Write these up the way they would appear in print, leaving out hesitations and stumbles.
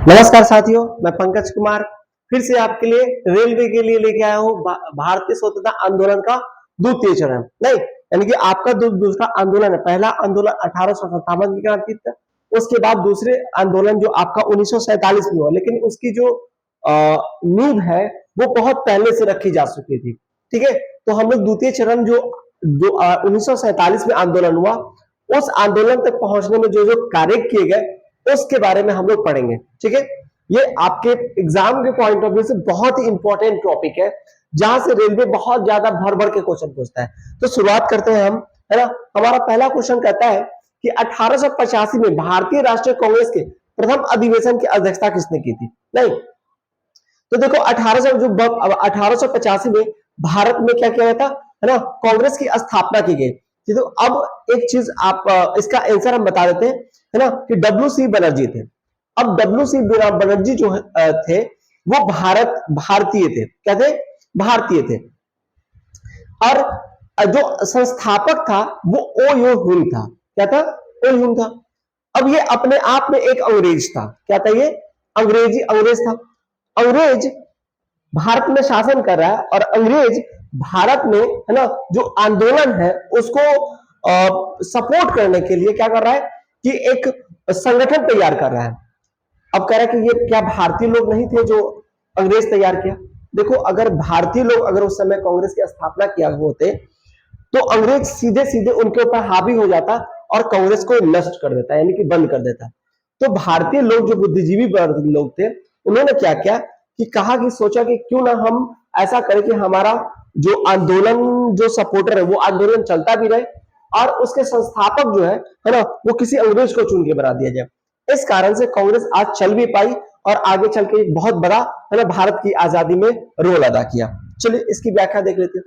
नमस्कार साथियों, मैं पंकज कुमार फिर से आपके लिए रेलवे के लिए लेके आया हूँ भारतीय स्वतंत्रता आंदोलन का द्वितीय चरण। नहीं यानी कि आपका दूसरा आंदोलन है। पहला आंदोलन 1857 की क्रांति था, उसके बाद दूसरे आंदोलन जो आपका 1947 में हुआ, लेकिन उसकी जो नींव है वो बहुत पहले से रखी जा चुकी थी। ठीक है, तो हम लोग द्वितीय चरण जो 1947 में आंदोलन हुआ, उस आंदोलन तक पहुंचने में जो जो कार्य किए गए उसके बारे में हम लोग पढ़ेंगे। ठीक है, ये आपके एग्जाम के पॉइंट ऑफ व्यू से बहुत ही इंपॉर्टेंट टॉपिक है, जहां से रेलवे बहुत ज्यादा भर भर के क्वेश्चन पूछता है। तो शुरुआत करते हैं हम, है ना। हमारा पहला क्वेश्चन कहता है कि 1885 में भारतीय राष्ट्रीय कांग्रेस के प्रथम अधिवेशन की अध्यक्षता किसने की थी। नहीं तो देखो 1885 में भारत में क्या किया गया था, है ना, कांग्रेस की स्थापना की गई थी। तो अब एक चीज आप इसका आंसर हम बता देते हैं, है ना, कि डब्ल्यू सी बनर्जी थे। अब डब्ल्यू सी बनर्जी जो थे वो भारतीय थे। क्या थे? भारतीय थे। और जो संस्थापक था वो ओ यो हुन था। क्या था? ओ हुन था। अब ये अपने आप में एक अंग्रेज था। क्या था ये? अंग्रेज था। अंग्रेज भारत में शासन कर रहा है और अंग्रेज भारत में, है ना, जो आंदोलन है उसको सपोर्ट करने के लिए क्या कर रहा है कि एक संगठन तैयार कर रहा है। अब कह रहा है कि ये क्या भारतीय लोग नहीं थे जो अंग्रेज तैयार किया? देखो, अगर भारतीय लोग अगर उस समय कांग्रेस की स्थापना किया होते तो अंग्रेज सीधे सीधे उनके ऊपर हावी हो जाता और कांग्रेस को नष्ट कर देता, यानी कि बंद कर देता। तो भारतीय लोग जो बुद्धिजीवी लोग थे, उन्होंने क्या किया कि कहा कि सोचा कि क्यों ना हम ऐसा करें कि हमारा जो आंदोलन जो सपोर्टर है वो आंदोलन चलता भी रहे और उसके संस्थापक जो है ना, वो किसी अंग्रेज को चुन के बना दिया जाए। इस कारण से कांग्रेस आज चल भी पाई और आगे चल के बहुत बड़ा, है ना, भारत की आजादी में रोल अदा किया। चलिए इसकी व्याख्या देख लेते हैं।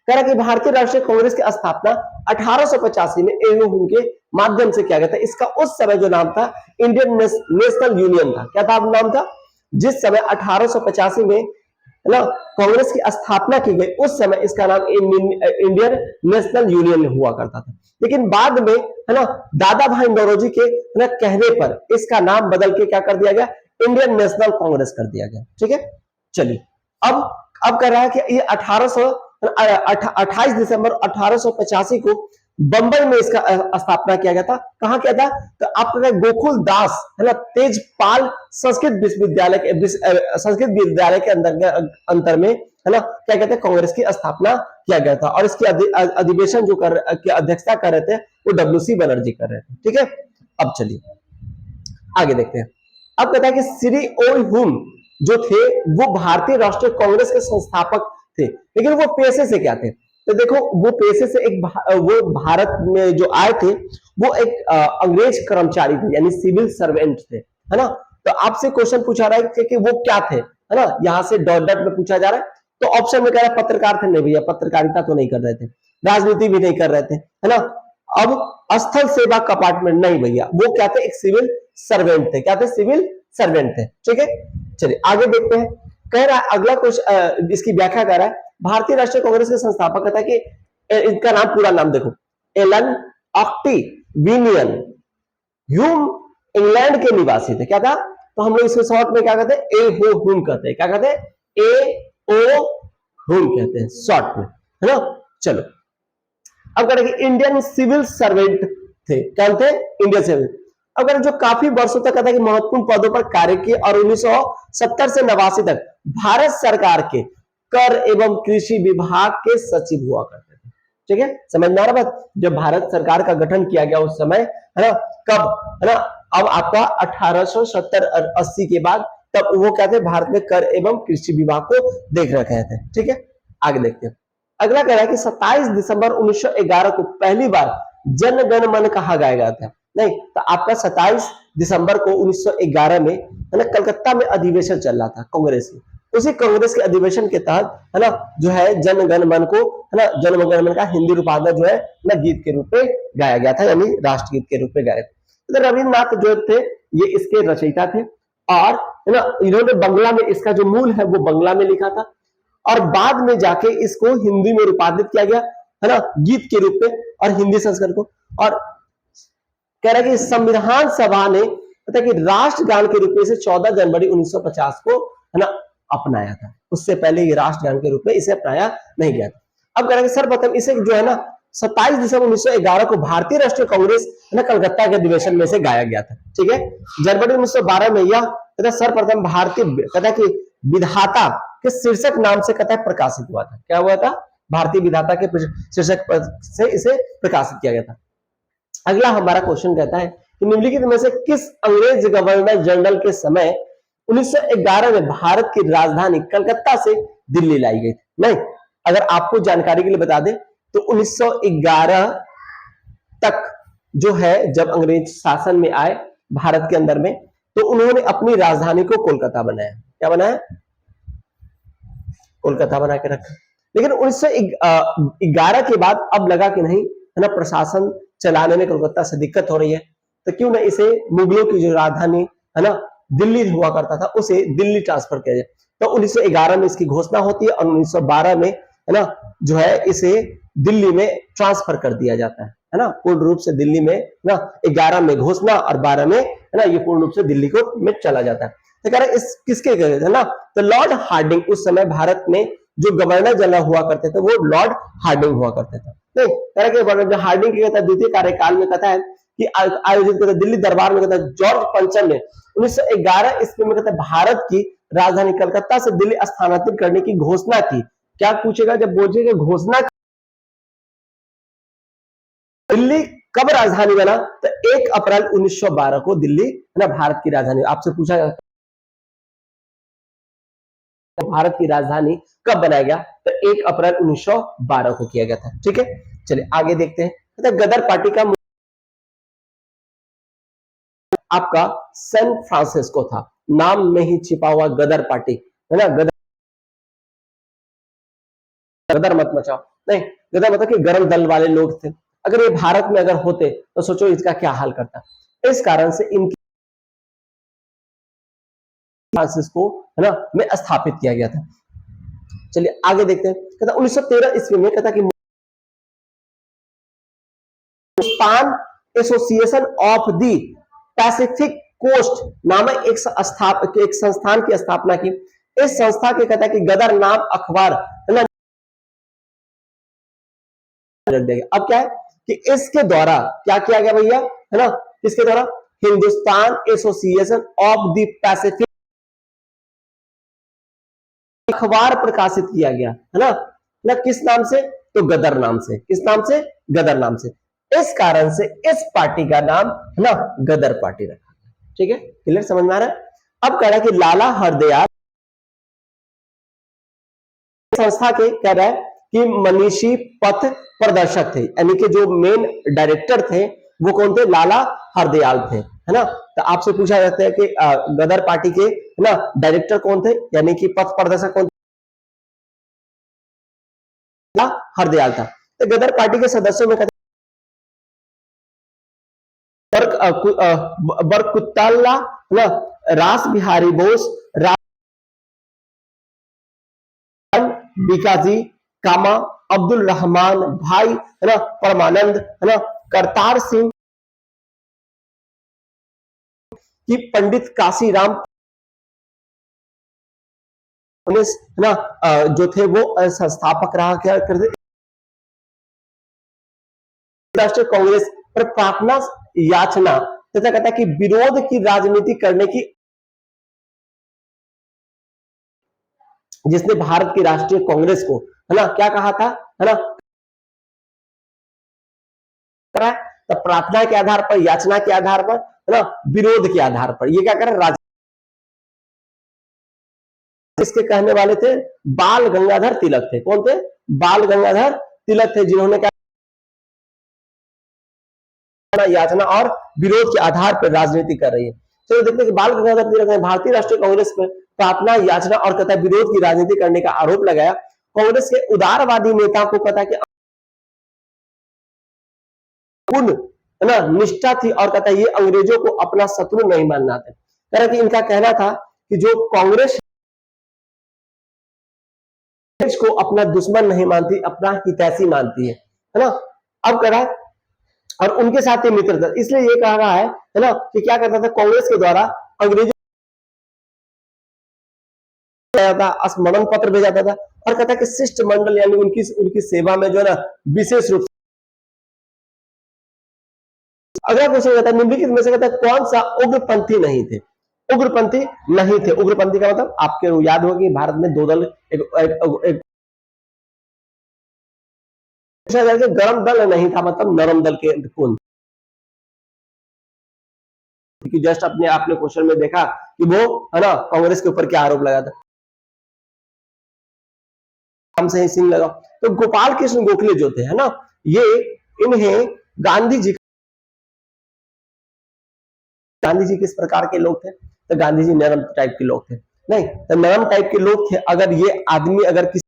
कह रहा कि भारतीय राष्ट्रीय कांग्रेस की स्थापना 1885 में एओ हुन के माध्यम से किया गया था। इसका उस समय जो नाम था इंडियन नेशनल यूनियन था। क्या था नाम था? जिस समय 1885 में, है ना, कांग्रेस की स्थापना की गई, उस समय इसका नाम इंडियन नेशनल यूनियन हुआ करता था। लेकिन बाद में, है ना, दादा भाई नौरोजी के, है ना, कहने पर इसका नाम बदल के क्या कर दिया गया? इंडियन नेशनल कांग्रेस कर दिया गया। ठीक है, चलिए अब कर रहा है कि ये 28 दिसंबर 1885 को बंबई में इसका स्थापना किया गया था। कहां किया था? तो आपका गोकुल दास, है ना, तेजपाल संस्कृत विश्वविद्यालय के अंतर में, है ना, क्या कहते हैं, कांग्रेस की स्थापना किया गया था। और इसकी अधिवेशन जो की अध्यक्षता कर रहे थे वो डब्ल्यू सी बनर्जी कर रहे थे। ठीक है, अब चलिए आगे देखते हैं। अब कहता है कि श्री ओ हुन जो थे वो भारतीय राष्ट्रीय कांग्रेस के संस्थापक थे, लेकिन वो पेशे से क्या थे? तो देखो, वो पेशे से वो भारत में जो आए थे वो एक अंग्रेज कर्मचारी थे, यानी सिविल सर्वेंट थे, है ना। तो आपसे क्वेश्चन पूछा रहा है कि वो क्या थे, है ना, यहां से डॉट डॉट में पूछा जा रहा है। तो ऑप्शन में कह रहा है पत्रकार थे। नहीं भैया, पत्रकारिता तो नहीं कर रहे थे, राजनीति भी नहीं कर रहे थे, है ना। अब स्थल सेवा कंपार्टमेंट, नहीं भैया, वो क्या थे? एक सिविल सर्वेंट थे। क्या थे? सिविल सर्वेंट थे। ठीक है, चलिए आगे देखते हैं। कह रहा है अगला क्वेश्चन, इसकी व्याख्या कर रहा है, भारतीय राष्ट्रीय कांग्रेस के संस्थापक था कि इनका नाम, पूरा नाम देखो, एलन ऑक्टिविनियन ह्यूम इंग्लैंड के निवासी थे। क्या था? तो हम लोग इसको शॉर्ट में क्या कहते हैं? ए हो हुम कहते हैं। क्या कहते हैं? ए ओ हुम कहते हैं शॉर्ट में, है ना। चलो अब कह रहे कि इंडियन सिविल सर्वेंट थे। क्या थे? Indian civil. अगर जो काफी वर्षों तक कहता है कि महत्वपूर्ण पदों पर कार्य किए और 1970 से 89 तक भारत सरकार के कर एवं कृषि विभाग के सचिव हुआ करते थे। ठीक है, समझ में आ रहा बात? जब भारत सरकार का गठन किया गया उस समय, है ना, कब, है ना, अब आपका 1870-80 के बाद, तब वो क्या थे? भारत में कर एवं कृषि विभाग को देख रखे थे। ठीक है, आगे देखते हैं। अगला कह रहा है कि 27 दिसंबर 1911 को पहली बार जन गण मन कहा गाया था। नहीं तो आपका 27 दिसंबर को 1911 में, है ना, कलकत्ता में अधिवेशन चल रहा था कांग्रेस में। उसी कांग्रेस के अधिवेशन के तहत, है ना, जो है जन गण मन को, है ना, जन गण मन का हिंदी रूपांतर जो है ना गीत के रूप में गाया गया था, यानी राष्ट्रगीत के रूप में गाया। तो रविन्द्रनाथ जो थे ये इसके रचयिता थे और, है ना, इन्होंने बंगला में, इसका जो मूल है वो बंगला में लिखा था और बाद में जाके इसको हिंदी में रूपांतरित किया गया, है ना, गीत के रूप में और हिंदी संस्करण को। और कह रहा है कि संविधान सभा ने कहता है कि राष्ट्रगान के रूप में इसे 14 जनवरी 1950 को है ना अपनाया था, उससे पहले ये राष्ट्रगान के रूप में इसे अपनाया नहीं गया था। अब कह सर्वप्रथम इसे जो है ना 27 दिसंबर 1911 को भारतीय राष्ट्रीय कांग्रेस है ना कलकत्ता के अधिवेशन में से गाया गया था। ठीक है, जनवरी 1912 में यह कहता सर्वप्रथम भारतीय कहता कि विधाता के शीर्षक नाम से कहता है प्रकाशित हुआ था। क्या हुआ था? भारतीय विधाता के शीर्षक से इसे प्रकाशित किया गया था। अगला हमारा क्वेश्चन कहता है कि निम्नलिखित में से किस अंग्रेज गवर्नर जनरल के समय 1911 में भारत की राजधानी कलकत्ता से दिल्ली लाई गई थी? नहीं, अगर आपको जानकारी के लिए बता दें तो 1911 तक जो है जब अंग्रेज शासन में आए भारत के अंदर में, तो उन्होंने अपनी राजधानी को कोलकाता बनाया। क्या बनाया? कोलकाता बना के रखा। लेकिन 1911 के बाद अब लगा कि नहीं है ना प्रशासन चलाने में कोलकाता से दिक्कत हो रही है, तो क्यों ना इसे मुगलों की जो राजधानी है ना दिल्ली हुआ करता था उसे दिल्ली ट्रांसफर किया जाए। तो 1911 में इसकी घोषणा होती है और 1912 में है ना जो है इसे दिल्ली में ट्रांसफर कर दिया जाता है ना पूर्ण रूप से दिल्ली में ना 11 में घोषणा और 12 में है ना ये पूर्ण रूप से दिल्ली को में चला जाता है। तो कह रहे इस किसके है ना, तो लॉर्ड हार्डिंग उस समय भारत में जो गवर्नर जनरल हुआ करते थे वो लॉर्ड हार्डिंग हुआ करते थे। नहीं, कह रहे हार्डिंग की कहता है द्वितीय कार्यकाल में कहता है कि आयोजित करता दिल्ली दरबार में कहता है जॉर्ज पंचम ने 1911 ईस्वी में कहता है भारत की राजधानी कलकत्ता से दिल्ली स्थानांतरित करने की घोषणा की। क्या पूछेगा जब बोलेगा घोषणा दिल्ली कब राजधानी बना? तो 1 अप्रैल 1912 को दिल्ली है ना भारत की राजधानी। आपसे पूछा जाता भारत की राजधानी कब बनाया गया? तो 1 अप्रैल 1912 को किया गया था। ठीक है, चलिए आगे देखते हैं। गदर पार्टी का आपका सैन फ्रांसिस्को था, नाम में ही छिपा हुआ गदर पार्टी है ना। गदर मत मचाओ, नहीं गदर मतलब कि गरम दल वाले लोग थे। अगर ये भारत में अगर होते तो सोचो इसका क्या हाल करता। इस कारण से इनकी फ्रांसिस्को है ना में स्थापित किया गया था। चलिए आगे देखते हैं। कहता 1913 ईस्वी में कहता कि Hindustan association of the Pacific coast नामक एक संस्थान की स्थापना की। इस संस्था के कहता है कि गदर नाम अखबार है ना रख देगा। अब क्या है कि इसके द्वारा क्या किया गया भैया है ना, इसके द्वारा Hindustan association of the Pacific अखबार प्रकाशित किया गया है ना किस नाम से? तो गदर नाम से। किस नाम से? गदर नाम से। इस कारण से इस पार्टी का नाम है ना गदर पार्टी रखा। ठीक है, क्लियर, समझ में आ रहा है? अब कह रहा है कि लाला हरदयाल संस्था के कह रहा है कि मनीषी पथ प्रदर्शक थे, यानी कि जो मेन डायरेक्टर थे वो कौन थे? लाला हरदयाल थे, है ना। तो आपसे पूछा जाता है कि गदर पार्टी के है ना डायरेक्टर कौन थे, यानी कि पथ प्रदर्शक कौन? हरदयाल था। तो गदर पार्टी के सदस्यों में बरकुतल्ला ना, रास बिहारी बोस, बीकाजी कामा, अब्दुल रहमान भाई है ना परमानंद है ना करतार सिंह की पंडित काशीराम है ना जो थे वो संस्थापक रहा क्या करते राष्ट्रीय कांग्रेस पर प्रार्थना याचना तथा कहता है कि विरोध की राजनीति करने की, जिसने भारत की राष्ट्रीय कांग्रेस को है ना क्या कहा था है ना, तो प्रार्थना के आधार पर, याचना के आधार पर है ना, विरोध के आधार पर ये क्या कर रहे इसके कहने वाले थे बाल गंगाधर तिलक थे। कौन थे? बाल गंगाधर तिलक थे, जिन्होंने क्या याचना और विरोध के आधार पर राजनीति कर रही है। तो देखते हैं कि बाल गंगाधर तिलक ने भारतीय राष्ट्रीय कांग्रेस में प्रार्थना याचना और कहता विरोध की राजनीति करने का आरोप लगाया। कांग्रेस के उदारवादी नेता को पता कि है ना निष्ठा थी और कहता ये अंग्रेजों को अपना शत्रु नहीं मानना था। कह कि इनका कहना था कि जो कांग्रेस को अपना दुश्मन नहीं मानती, अपना हितैषी मानती है ना। अब कह रहा और उनके साथ ही मित्र था, इसलिए ये कहा रहा है ना, कि क्या करता था कांग्रेस के द्वारा अंग्रेजों था, स्मरण पत्र भेजा जाता था, और कहता है कि शिष्टमंडल यानी उनकी उनकी सेवा में जो है ना विशेष रूप से। अगला क्वेश्चन कहता है निम्नलिखित में से कहता है कौन सा उग्रपंथी नहीं थे? उग्रपंथी नहीं थे। उग्रपंथी का मतलब आपके याद होगा कि भारत में दो दल, एक गरम दल नहीं था, मतलब नरम दल के कौन? कि जस्ट अपने आपने क्वेश्चन में देखा कि वो है ना कांग्रेस के ऊपर क्या आरोप लगा था, राम से ही सिंह लगा। तो गोपाल कृष्ण गोखले जो थे है ना, ये इन्हें गांधी जी किस प्रकार के लोग थे? तो गांधी जी नरम टाइप के लोग थे, नहीं तो नरम टाइप के लोग थे। अगर ये आदमी अगर किसी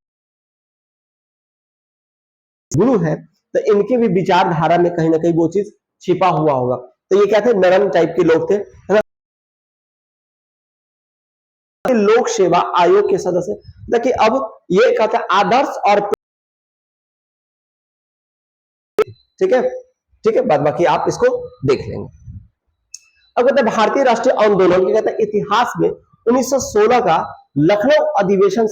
गुरु है तो इनके भी विचारधारा में कहीं ना कहीं वो चीज छिपा हुआ होगा। तो ये क्या थे? नरम टाइप के लोग थे, है ना। लोक सेवा आयोग के सदस्य। देखिए अब ये कहते हैं आदर्श और, ठीक है, ठीक है, बाद बाकी आप इसको देख लेंगे। अब कहते हैं भारतीय राष्ट्रीय आंदोलन के कहते हैं इतिहास में 1916 का लखनऊ अधिवेशन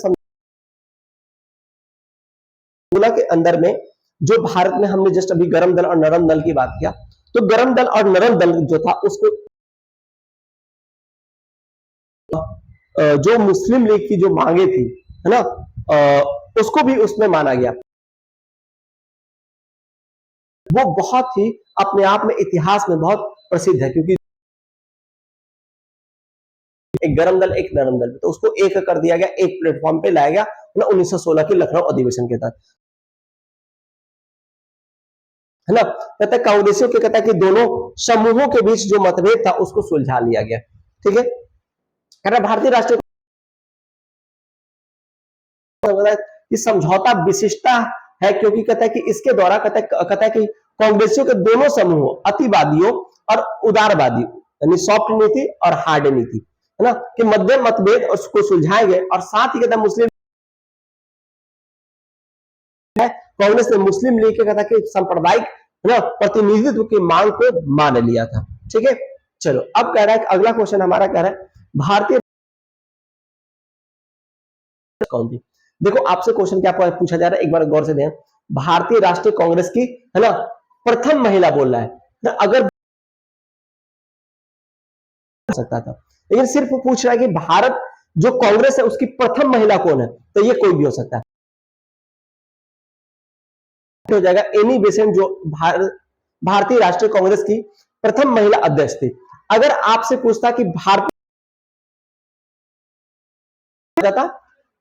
के अंदर में जो भारत में हमने जस्ट अभी गरम दल और नरम दल की बात किया, तो गरम दल और नरम दल जो था उसको जो मुस्लिम लीग की जो मांगे थी, है ना, उसको भी उसमें माना गया। वो बहुत ही अपने आप में इतिहास में बहुत प्रसिद्ध है, क्योंकि एक गरम दल एक नरम दल, तो उसको एक कर दिया गया, एक प्लेटफॉर्म पे लाया गया ना 1916 के लखनऊ अधिवेशन के तहत, है ना। कहता है कांग्रेसियों के कहता है कि दोनों समूहों के बीच जो मतभेद था उसको सुलझा लिया गया, ठीक है। कहता भारतीय राष्ट्रीय कि समझौता विशिष्टता है, क्योंकि कहता है कि इसके द्वारा कहता है कि कांग्रेसियों के दोनों समूहों अतिवादियों और उदारवादी यानी सॉफ्ट नीति और हार्ड नीति, है ना, कि मध्यम मतभेद उसको सुलझाए गए। और साथ ही कहता है मुस्लिम कांग्रेस ने मुस्लिम लीग के कहता कि सांप्रदायिक, है ना, प्रतिनिधित्व की मांग को मान लिया था, ठीक है। चलो अब कह रहा है अगला क्वेश्चन हमारा कह रहा है भारतीय कौन थी? देखो आपसे क्वेश्चन क्या पूछा जा रहा है, एक बार गौर से दें। भारतीय राष्ट्रीय कांग्रेस की, है ना, प्रथम महिला बोल रहा है ना, अगर सकता था, लेकिन सिर्फ पूछ रहा है कि भारत जो कांग्रेस है उसकी प्रथम महिला कौन है, तो ये कोई भी हो सकता है, हो जाएगा एनी बेसेंट जो भारतीय राष्ट्रीय कांग्रेस की प्रथम महिला अध्यक्ष थी। अगर आपसे पूछता कि भारतीय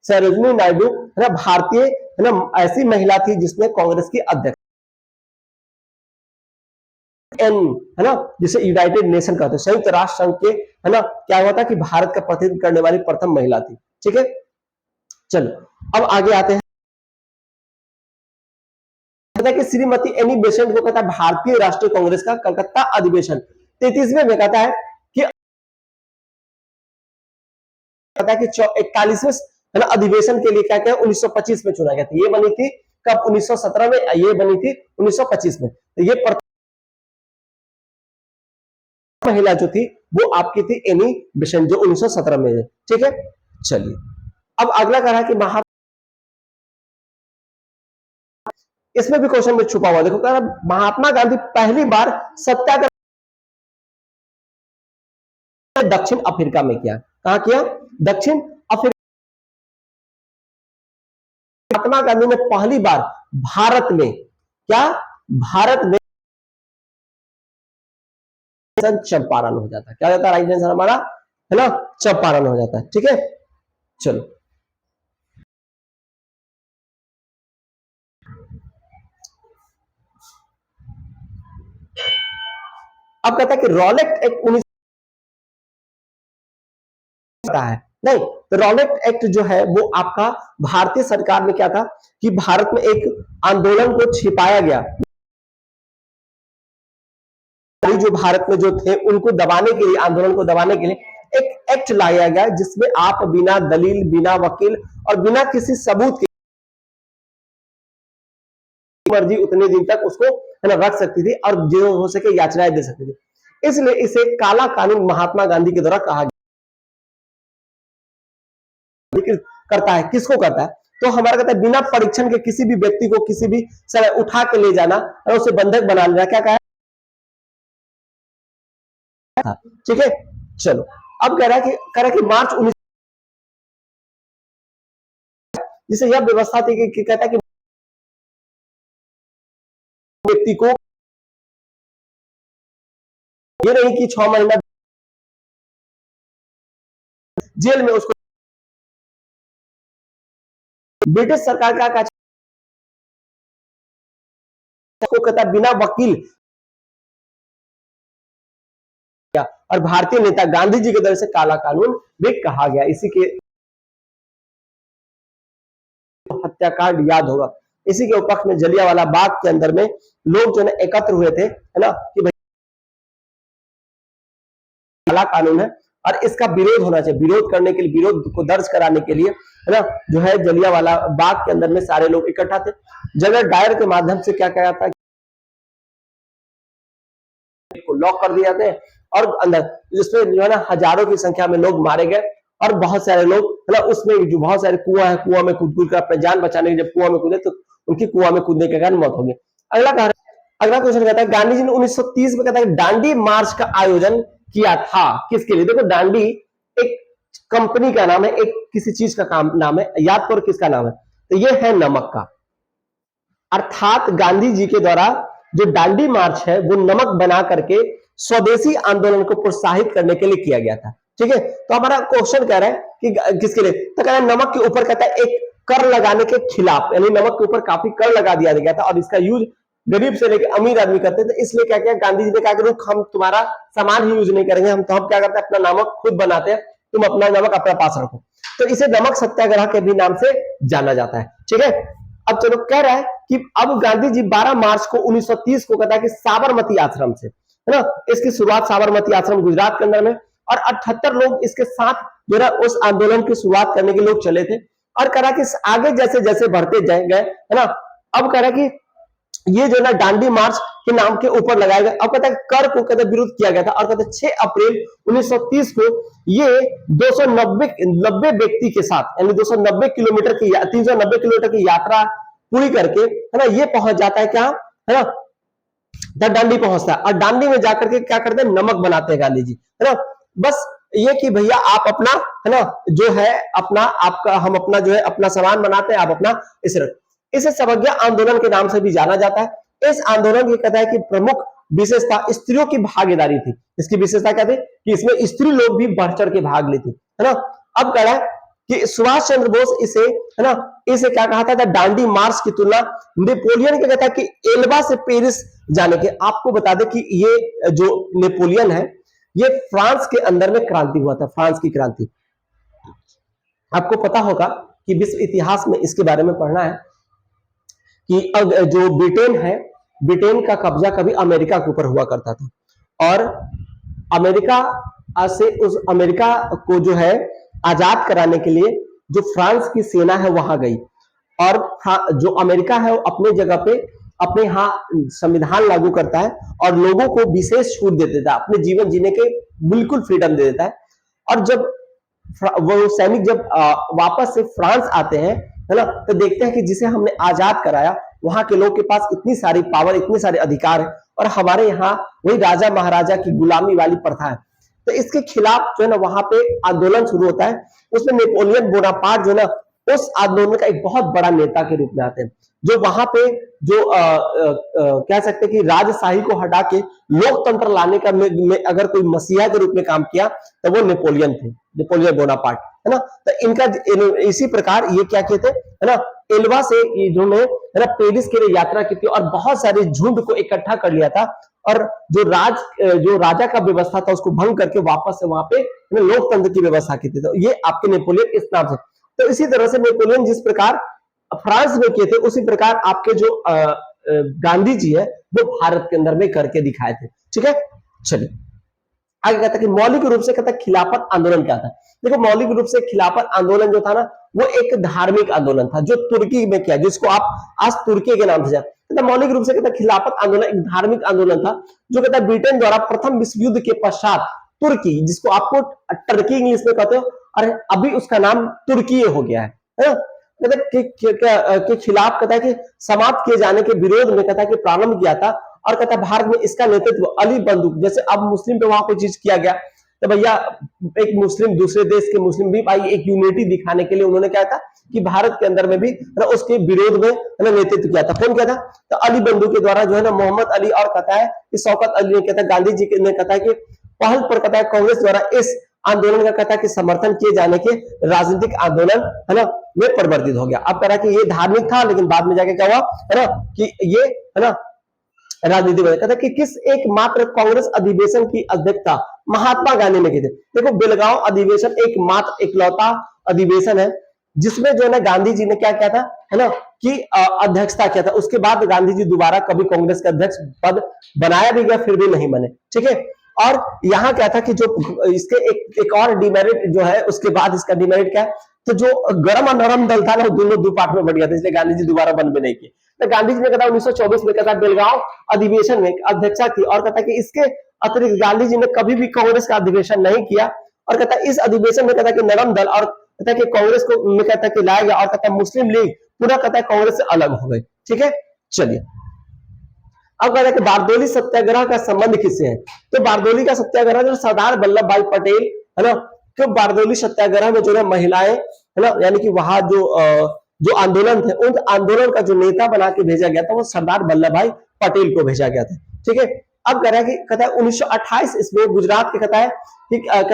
सरोजिनी नायडू, है ना, भारतीय, है ना, ऐसी महिला थी जिसने कांग्रेस की अध्यक्ष, एन, है ना, जिसे यूनाइटेड नेशन कहते हैं, संयुक्त राष्ट्र संघ के, है ना, क्या हुआ था कि भारत का प्रतिनिधित्व करने वाली प्रथम महिला थी, ठीक है। चलो अब आगे आते हैं। कि श्रीमती एनी बेसेंट को कहता है भारतीय राष्ट्रीय कांग्रेस का कलकत्ता अधिवेशन 33वें में कहता है कि 41वें, है ना, अधिवेशन के लिए क्या क्या 1925 में चुना गया था। ये बनी थी कब? 1917 में। ये बनी थी 1925 में। तो ये महिला जो थी वो आपकी थी एनी बेसेंट जो 1917 में है, ठीक है। चलिए अब अगला कह रहा है कि इसमें भी क्वेश्चन में छुपा हुआ, देखो कह रहा महात्मा गांधी पहली बार सत्याग्रह दक्षिण अफ्रीका में किया। कहां किया? दक्षिण अफ्रीका। महात्मा गांधी ने पहली बार भारत में क्या? भारत में चंपारण हो जाता है। क्या हो जाता है? राइट आंसर हमारा, है ना, चंपारण हो जाता है, ठीक है। चलो अब कहता है कि रॉलेट एक्ट 19 है नहीं, तो रॉलेट एक्ट जो है वो आपका भारतीय सरकार में क्या था कि भारत में एक आंदोलन को छिपाया गया, जो भारत में जो थे उनको दबाने के लिए, आंदोलन को दबाने के लिए एक एक्ट लाया गया जिसमें आप बिना दलील, बिना वकील और बिना किसी सबूत के मर्जी उतने दिन तक उसको है ना रख सकती थी और जो हो सके याचनाएं दे सकती थी। इसलिए इसे काला कानून महात्मा गांधी के द्वारा कहा करता है। किसको करता है? तो हमारा कहता है बिना परीक्षण के किसी भी व्यक्ति को किसी भी समय उठा के ले जाना और उसे बंधक बना लेना, क्या कहा था? ठीक है, चलो अब कह रहा है कि मार्च 19 जिसे यह व्यवस्था थी कि कहता है कि व्यक्ति को ये नहीं कि 6 महीना जेल में उसको, ब्रिटिश सरकार क्या कहता है बिना वकील, और भारतीय नेता गांधी जी के द्वारा से काला कानून भी कहा गया। इसी के हत्याकांड याद होगा, इसी के उपलक्ष्य में जलियांवाला बाग के अंदर में लोग जो है एकत्र हुए थे, है ना, कि भाई काला कानून है और इसका विरोध होना चाहिए। विरोध करने के लिए, विरोध को दर्ज कराने के लिए, है ना, जो है जलियांवाला बाग के अंदर में सारे लोग इकट्ठा थे। जनरल डायर के माध्यम से क्या कहा था, को लॉक कर दिया जाते और अंदर जिसमें जो है ना हजारों की संख्या में लोग मारे गए और बहुत सारे लोग, है ना, उसमें जो बहुत सारे कुआं है, कुआं में कूद कर अपनी जान बचाने के जब कुआं में कूदे तो उनकी कुआं में कूदने के कारण मौत हो गई। अगला क्वेश्चन कहता है गांधी जी ने 1930 में कहता है दांडी मार्च का आयोजन किया था, किसके लिए? देखो दांडी एक कंपनी का नाम है, एक किसी चीज का काम नाम है, याद करो किसका नाम है, तो ये है नमक का। अर्थात गांधी जी के द्वारा जो दांडी मार्च है वो नमक बना करके स्वदेशी आंदोलन को प्रोत्साहित करने के लिए किया गया था। ठीक है, तो हमारा क्वेश्चन कह रहा है कि किसके लिए, तो कह रहा है नमक के ऊपर कहता है एक कर लगाने के खिलाफ, यानी नमक के ऊपर काफी कर लगा दिया गया था और इसका यूज गरीब से लेकर अमीर आदमी करते थे। इसलिए क्या किया गांधी जी ने कहा कि रुक, हम तुम्हारा सामान ही यूज नहीं करेंगे, हम क्या करते हैं अपना नमक खुद बनाते हैं, तुम अपना नमक अपने पास रखो। तो इसे नमक सत्याग्रह के भी नाम से जाना जाता है। ठीक है, अब चलो कह रहा है कि अब गांधी जी 12 मार्च को 1930 को कहता है कि साबरमती आश्रम से, है ना, इसकी शुरुआत साबरमती आश्रम गुजरात के अंदर में, और 78 लोग इसके साथ जो है उस आंदोलन की शुरुआत करने के लोग चले थे। और कह रहा कि आगे जैसे जैसे बढ़ते गए, है ना, अब कह रहा कि ये जो ना दांडी मार्च के नाम के ऊपर लगाया गया। अब कहता है कर को कहते विरोध किया गया था और कहते 6 अप्रैल 1930 को ये 290 व्यक्ति के साथ, यानी 290 किलोमीटर की 390 किलोमीटर की यात्रा पूरी करके, है ना, ये पहुंच जाता है क्या, है ना, दांडी पहुंचता है और दांडी में जाकर के क्या करते हैं, नमक बनाते हैं गांधी जी, है ना। बस ये कि भैया आप अपना, है ना, जो है अपना आपका, हम अपना जो है अपना सामान बनाते हैं, आप अपना इसे सवज्ञा आंदोलन के नाम से भी जाना जाता है। इस आंदोलन की कहता है कि प्रमुख विशेषता स्त्रियों की भागीदारी थी। इसकी विशेषता क्या थी कि इसमें स्त्री लोग भी बढ़ चढ़ के भाग लेती, है ना। अब कह रहा है कि सुभाष चंद्र बोस इसे, है ना, इसे क्या कहा था दांडी मार्च की तुलना नेपोलियन के कहता है कि एल्बा से पेरिस जाने के। आपको बता दें कि ये जो नेपोलियन है ये फ्रांस के अंदर में क्रांति हुआ था, फ्रांस की क्रांति। आपको पता होगा कि विश्व इतिहास में इसके बारे में पढ़ना है कि जो ब्रिटेन है, ब्रिटेन का कब्जा कभी अमेरिका के ऊपर हुआ करता था और अमेरिका से उस अमेरिका को जो है आजाद कराने के लिए जो फ्रांस की सेना है वहां गई और जो अमेरिका है वो अपने जगह पे अपने यहाँ संविधान लागू करता है और लोगों को विशेष छूट दे देता है, अपने जीवन जीने के बिल्कुल फ्रीडम दे देता है। और जब वो सैनिक जब वापस से फ्रांस आते हैं, है ना, तो देखते हैं कि जिसे हमने आजाद कराया वहां के लोग के पास इतनी सारी पावर, इतने सारे अधिकार है और हमारे यहाँ वही राजा महाराजा की गुलामी वाली प्रथा है। तो इसके खिलाफ जो है ना वहां पे आंदोलन शुरू होता है। उसमें नेपोलियन बोनापार्ट जो है ना उस आंदोलन का एक बहुत बड़ा नेता के रूप में आते हैं, जो वहां पे जो कह सकते हैं कि राजशाही को हटा के लोकतंत्र लाने का में अगर कोई मसीहा के रूप में काम किया तो वो नेपोलियन थे, नेपोलियन बोनापार्ट, है ना। तो इनका इसी प्रकार ये क्या कहते हैं, है ना, एल्बा से इन्होंने, है ना, पेरिस के लिए यात्रा की थी और बहुत सारे झुंड को इकट्ठा कर लिया था और जो राजा का व्यवस्था था उसको भंग करके वापस से वहां पे लोकतंत्र की व्यवस्था की थी। तो ये आपके नेपोलियन इस नाम से। तो इसी तरह से नेपोलियन जिस प्रकार फ्रांस में किए थे उसी प्रकार आपके जो गांधी जी है वो भारत के अंदर में करके दिखाए थे। ठीक है, चलिए आगे कहता है कि मौलिक रूप से कहता है खिलाफत आंदोलन क्या था। देखो मौलिक रूप से खिलाफत आंदोलन जो था ना वो एक धार्मिक आंदोलन था जो तुर्की में किया, जिसको आप आज तुर्की के नाम से जान। कहता मौलिक रूप से कहता खिलाफत आंदोलन एक धार्मिक आंदोलन था जो कहता ब्रिटेन द्वारा प्रथम विश्व युद्ध के पश्चात तुर्की, जिसको आपको टर्की इंग्लिश में कहते हो, और अभी उसका नाम तुर्की हो गया है ना, के खिलाफ कहता है कि समाप्त किए जाने के विरोध में कहता है कि प्रारंभ किया था। और कहता है भारत में इसका नेतृत्व अली बंदूक, जैसे अब मुस्लिम पे वहां कोई चीज किया गया तो भैया एक मुस्लिम दूसरे देश के मुस्लिम भी भाई एक यूनिटी दिखाने के लिए उन्होंने क्या था कि भारत के अंदर में भी उसके विरोध में नेतृत्व किया था। कौन किया था? तो अली बंदूक के द्वारा जो है ना मोहम्मद अली और कहता है कि शौकत अली ने कहता है गांधी जी ने कहता है कि पहल पर कहता है कांग्रेस द्वारा इस आंदोलन का कहता है कि समर्थन किए जाने के राजनीतिक आंदोलन है ना में परिवर्तित हो गया। अब कह रहा है कि ये धार्मिक था लेकिन बाद में जाके क्या हुआ है ना कि ये है ना राजनीति में कहता है कि किस एकमात्र कांग्रेस अधिवेशन की अध्यक्षता महात्मा गांधी ने की थी। देखो बेलगांव अधिवेशन एकमात्र इकलौता अधिवेशन है जिसमें जो है ना गांधी जी ने क्या किया था है ना कि अध्यक्षता किया था। उसके बाद गांधी जी दोबारा कभी कांग्रेस के अध्यक्ष पद बनाया भी गया फिर भी नहीं बने, ठीक है। और यहाँ क्या था कि जो इसके एक और डिमेरिट जो है, उसके बाद इसका डिमेरिट क्या है, तो जो गर्म और नरम दल था ना दोनों दो पार्ट में बढ़ गया था, इसलिए गांधी जी दोबारा बन भी नहीं किए। तो गांधी जी ने कहता 1924 में कहता बेलगांव अधिवेशन में अध्यक्षता की और कहता कि इसके अतिरिक्त गांधी जी ने कभी भी कांग्रेस का अधिवेशन नहीं किया। और कहता इस अधिवेशन में कहता कि नरम दल और कहता कि कांग्रेस को में कहता कि लाया गया और कहता मुस्लिम लीग पूरा कहता है कांग्रेस से अलग हो गई, ठीक है। चलिए अब कहता है कि बारदोली सत्याग्रह का संबंध किससे है? तो बारदोली का सत्याग्रह जो सरदार वल्लभ भाई पटेल है ना, तो बारदोली सत्याग्रह में जो है महिलाएं है ना, यानी कि वहां जो आंदोलन थे उन आंदोलन का जो नेता बना के भेजा गया था वो सरदार वल्लभ भाई पटेल को भेजा गया था, ठीक है। अब कह रहा है कि कहता है 1928 इसमें गुजरात के कहता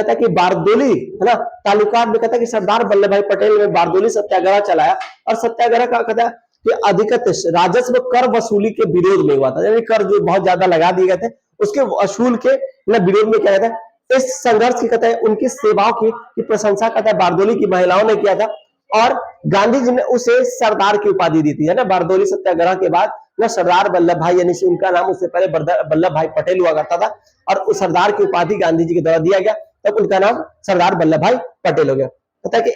है कि बारदोली है ना तालुका में कहता है कि सरदार वल्लभ भाई पटेल ने बारदोली सत्याग्रह चलाया और सत्याग्रह का कहता है कि अधिकत राजस्व कर वसूली के विरोध में हुआ था, यानी कर जो बहुत ज्यादा लगा दिए गए थे उसके वसूल के विरोध में क्या कहता है इस संघर्ष की कहता है उनकी सेवाओं की प्रशंसा कहता है बारदोली की महिलाओं ने किया था और गांधी जी ने उसे सरदार की उपाधि दी थी, है ना। बारदोली सत्याग्रह के बाद ना सरदार वल्लभ भाई यानी उनका नाम उससे पहले वल्लभ भाई पटेल हुआ करता था और उस सरदार की उपाधि गांधी जी के द्वारा दिया गया तब उनका नाम सरदार वल्लभ भाई पटेल हो गया। कहता है कि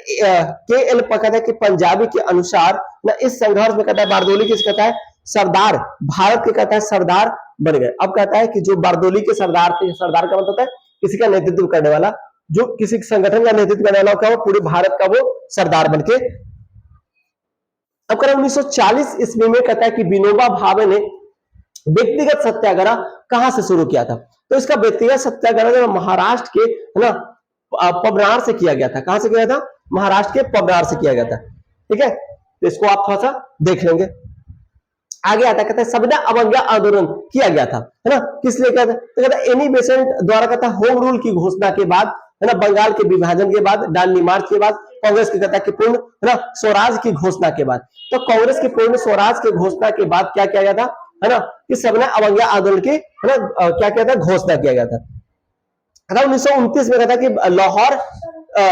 के.एल. कहता है कि पंजाबी के अनुसार ना इस संघर्ष में कहता है बारदोली किस कहता है सरदार भारत के कहता है सरदार बन गए। अब कहता है कि जो बारदोली के सरदार थे, सरदार का मतलब होता है किसी का नेतृत्व करने वाला, जो किसी संगठन का नेतृत्व करने वाला का वो पूरे भारत का वो सरदार बनके। अब कह 1940 ईस्वी में कहता है कि विनोबा भावे ने व्यक्तिगत सत्याग्रह कहां से शुरू किया था? तो इसका व्यक्तिगत सत्याग्रह महाराष्ट्र के है ना पबनार से किया गया था। कहां से किया था? महाराष्ट्र के पबनार से किया गया था, ठीक है। तो इसको आप थोड़ा सा देख लेंगे। आगे आता कहता है सविनय अवज्ञा आंदोलन किया गया था, है ना। किस लिए किया था? तो कहता है एनी बेसेंट द्वारा कहता है होम रूल की घोषणा के बाद, है ना, बंगाल के विभाजन के बाद, डांडी मार्च के बाद, कांग्रेस के कहता है कि पूर्ण है ना स्वराज की घोषणा के बाद। तो कांग्रेस के पूर्ण स्वराज की घोषणा के बाद क्या किया गया था, है ना, कि सविनय अवज्ञा आंदोलन की है ना क्या किया था घोषणा किया गया था। 1929 में कहता है कि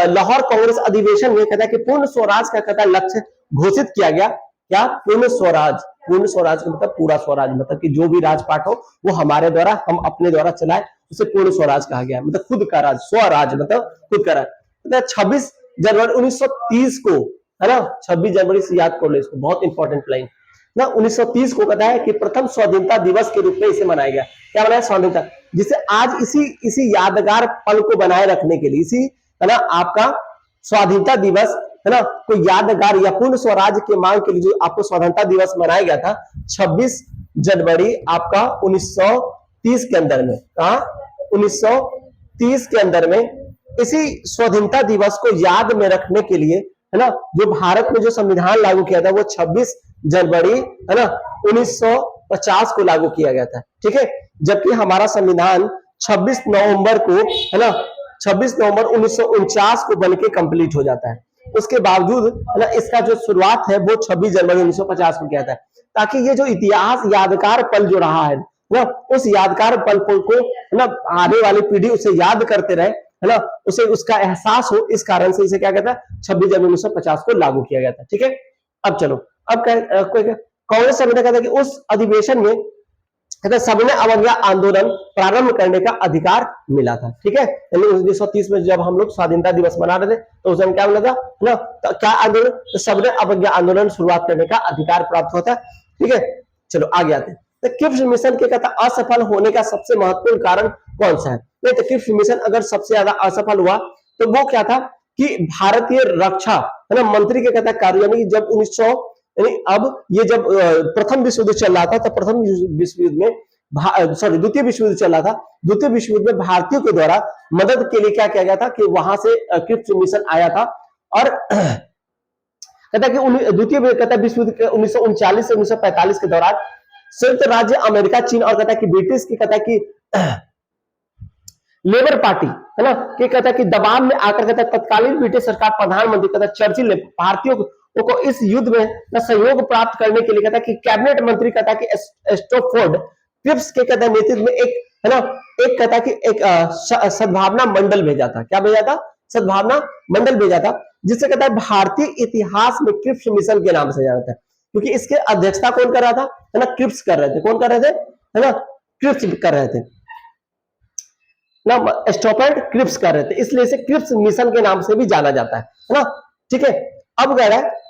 लाहौर कांग्रेस अधिवेशन में कहता है कि पूर्ण स्वराज का कहता है लक्ष्य घोषित किया गया। क्या? पूर्ण स्वराज। पूर्ण स्वराज का मतलब पूरा स्वराज, मतलब कि जो भी राजपाट हो वो हमारे द्वारा, हम अपने द्वारा चलाए, उसे पूर्ण स्वराज कहा गया। मतलब खुद का राज, स्वराज मतलब खुद का राज। मतलब 26 जनवरी 1930 को, है ना, 26 जनवरी से याद कर लो इसको, बहुत इंपॉर्टेंट लाइन ना। 1930 को कहता है कि प्रथम स्वाधीनता दिवस के रूप में इसे मनाया गया। क्या बनाया? स्वाधीनता, जिसे आज इसी यादगार पल को बनाए रखने के लिए, इसी है ना आपका स्वाधीनता दिवस है ना कोई यादगार या पूर्ण स्वराज के मांग के लिए जो आपको स्वतंत्रता दिवस मनाया गया था 26 जनवरी आपका 1930 के अंदर में। कहा? 1930 के अंदर में इसी स्वाधीनता दिवस को याद में रखने के लिए, है ना, जो भारत में जो संविधान लागू किया था वो 26 जनवरी है ना 1950 को लागू किया गया था, ठीक है। जबकि हमारा संविधान 26 नवंबर को, है ना, 26 नवंबर 1949 को बनके कंप्लीट हो जाता है। उसके बावजूद ना इसका जो शुरुआत है वो 26 जनवरी 1950 को किया था, ताकि ये जो इतिहास यादगार पल जो रहा है ना, उस यादगार पल को ना आने वाली पीढ़ी उसे याद करते रहे, है ना, उसे उसका एहसास हो। इस कारण से इसे क्या कहता है 26 जनवरी 1950 को लागू किया गया था, ठीक है। अब चलो, अब कांग्रेस समिति कहता है कि उस अधिवेशन में सविनय अवज्ञा आंदोलन प्रारंभ करने का अधिकार मिला था, ठीक है। यानी 1930 में जब हम लोग स्वाधीनता दिवस मना रहे थे तो उस दिन क्या मिला था ना, तो क्या आंदोलन? तो सविनय अवज्ञा आंदोलन शुरुआत करने का अधिकार प्राप्त होता है, ठीक है। चलो आगे आते हैं। तो क्रिप्स मिशन के कहता असफल होने का सबसे महत्वपूर्ण कारण कौन सा है? नहीं तो क्रिप्स मिशन अगर सबसे ज्यादा असफल हुआ तो वो क्या था कि भारतीय रक्षा है ना मंत्री के कहता कार्य, यानी कि जब 1900 यानी अब ये जब प्रथम विश्व युद्ध चल रहा था, तो प्रथम विश्व युद्ध में सॉरी द्वितीय विश्व युद्ध चल रहा था, द्वितीय विश्व युद्ध में भारतीयों के द्वारा मदद के लिए क्या किया गया था कि वहां से क्रिप्स मिशन आया था। और कहता कि द्वितीय कहता विश्व युद्ध के 1939 से 1945 के दौरान संयुक्त राज्य अमेरिका, चीन और कहता कि ब्रिटिश की कहता कि लेबर पार्टी है ना कि कहता कि दबाव में आकर कहता तत्कालीन ब्रिटिश सरकार प्रधानमंत्री कहता चर्चिल ने भारतीयों को इस युद्ध में सहयोग प्राप्त करने के लिए कहता कि कैबिनेट मंत्री कहता कि स्टोफोर्ड क्रिप्स के कहता नेतृत्व में एक है ना एक कहता कि एक सद्भावना मंडल भेजा था। क्या भेजा था? सद्भावना मंडल भेजा था, जिससे कहता है भारतीय इतिहास में क्रिप्स मिशन के नाम से जाना था, क्योंकि इसके अध्यक्षता कौन कर रहा था? है ना क्रिप्स कर रहे थे। कौन कर रहे थे? है ना क्रिप्स कर रहे थे ना, स्टोफोर्ड क्रिप्स कर रहे थे, इसलिए इसे क्रिप्स मिशन के नाम से भी जाना जाता है ना। ठीक है, अब कह रहा है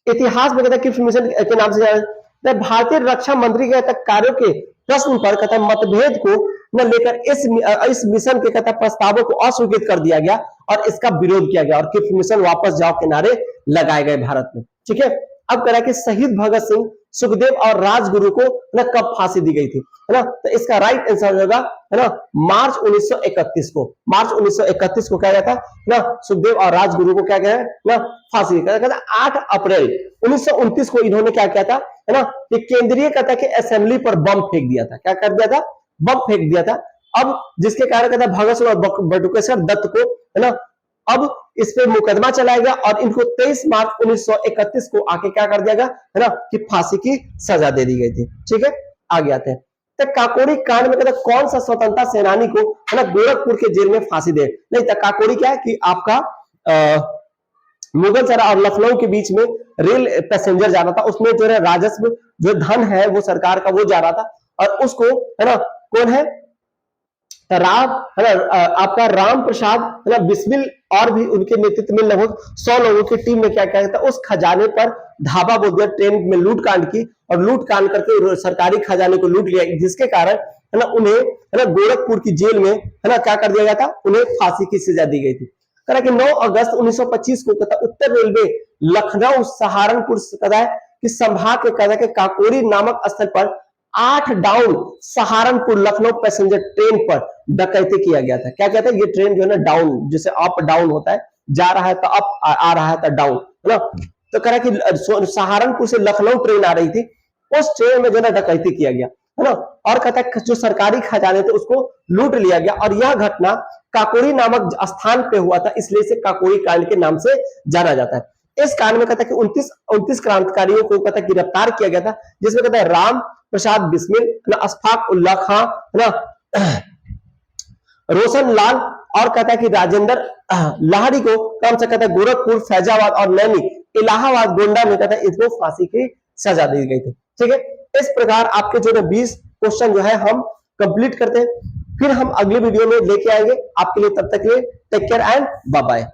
इतिहास में कहता है क्रिप्स मिशन के नाम से जाना, भारतीय रक्षा मंत्री के कार्यों के प्रश्न पर कहता मतभेद को न लेकर इस मिशन के कहता प्रस्तावों को अस्वीकृत कर दिया गया और इसका विरोध किया गया और क्रिप्स मिशन वापस जाओ के नारे लगाए गए भारत में। ठीक है, अब कह रहा है कि शहीद भगत सिंह, सुखदेव और राजगुरु को न कब फांसी दी गई थी, है ना? तो इसका राइट आंसर होगा है ना मार्च 1931 को। मार्च 1931 को क्या गया था ना सुखदेव और राजगुरु को क्या गया ना फांसी दिया गया था। 8 अप्रैल 1929 को इन्होंने क्या किया था है ना कि केंद्रीय कहता कि असेंबली पर बम फेंक दिया था। क्या कर दिया था? बम फेंक दिया था। अब जिसके कारण कहता भगत सिंह और बटुकेश्वर दत्त को है ना अब इस पे मुकदमा चलाया गया और इनको 23 मार्च 1931 को आके क्या कर दिया गया है ना कि फांसी की सजा दे दी गई थी। ठीक है, आगे आते हैं। तो काकोरी कांड में कहता कौन सा स्वतंत्रता सेनानी को है ना गोरखपुर के जेल में फांसी दे? नहीं, तो काकोरी क्या है कि आपका मुगलसराय और लखनऊ के बीच में रेल पैसेंजर जाना था, उसमें जो है राजस्व जो धन है वो सरकार का वो जा रहा था और उसको है ना कौन है राम है ना आपका राम प्रसाद है ना बिस्मिल और भी उनके नेतृत्व में लगभग 100 लोगों की टीम ने क्या किया था उस खजाने पर धावा बोल दिया, ट्रेन में लूट कांड की और लूट कांड करके सरकारी खजाने को लूट लिया, जिसके कारण है ना उन्हें है ना गोरखपुर की जेल में है ना क्या कर दिया गया था, उन्हें फांसी की सजा दी गई थी। कहा कि 9 अगस्त 1925 को कहता उत्तर रेलवे लखनऊ सहारनपुर कहता है कि संभाग के कहता कि काकोरी नामक स्थल पर 8 down Saharanpur Lucknow passenger train पर डकैती किया गया था। क्या कहते हैं? ये ट्रेन जो है ना डाउन, जैसे अप डाउन होता है, जा रहा है तो अप, आ रहा है तो डाउन, है ना। तो कह रहा कि सहारनपुर से लखनऊ ट्रेन आ रही थी, उस ट्रेन में जो है डकैती किया गया, है ना। और कहता है जो सरकारी खजाने थे उसको लूट लिया गया और यह घटना काकोरी नामक स्थान पे हुआ था, इसलिए इसे काकोरी कांड के नाम से जाना जाता है। इस कांड में कहता है कि 29 क्रांतिकारियों को कहता है गिरफ्तार किया गया था, जिसमें कहता है राम प्रसाद बिस्मिल, अशफाक उल्लाह खां, है ना, रोशन लाल और कहता है कि राजेंद्र लाहड़ी को कम से कहता है गोरखपुर, फैजाबाद और नैनी, इलाहाबाद, गोंडा में कहता है इसको फांसी की सजा दी गई थी। ठीक है, इस प्रकार आपके जो 20 क्वेश्चन जो है हम कंप्लीट करते हैं, फिर हम अगली वीडियो में लेके आएंगे आपके लिए। तब तक के लिए take care and bye bye.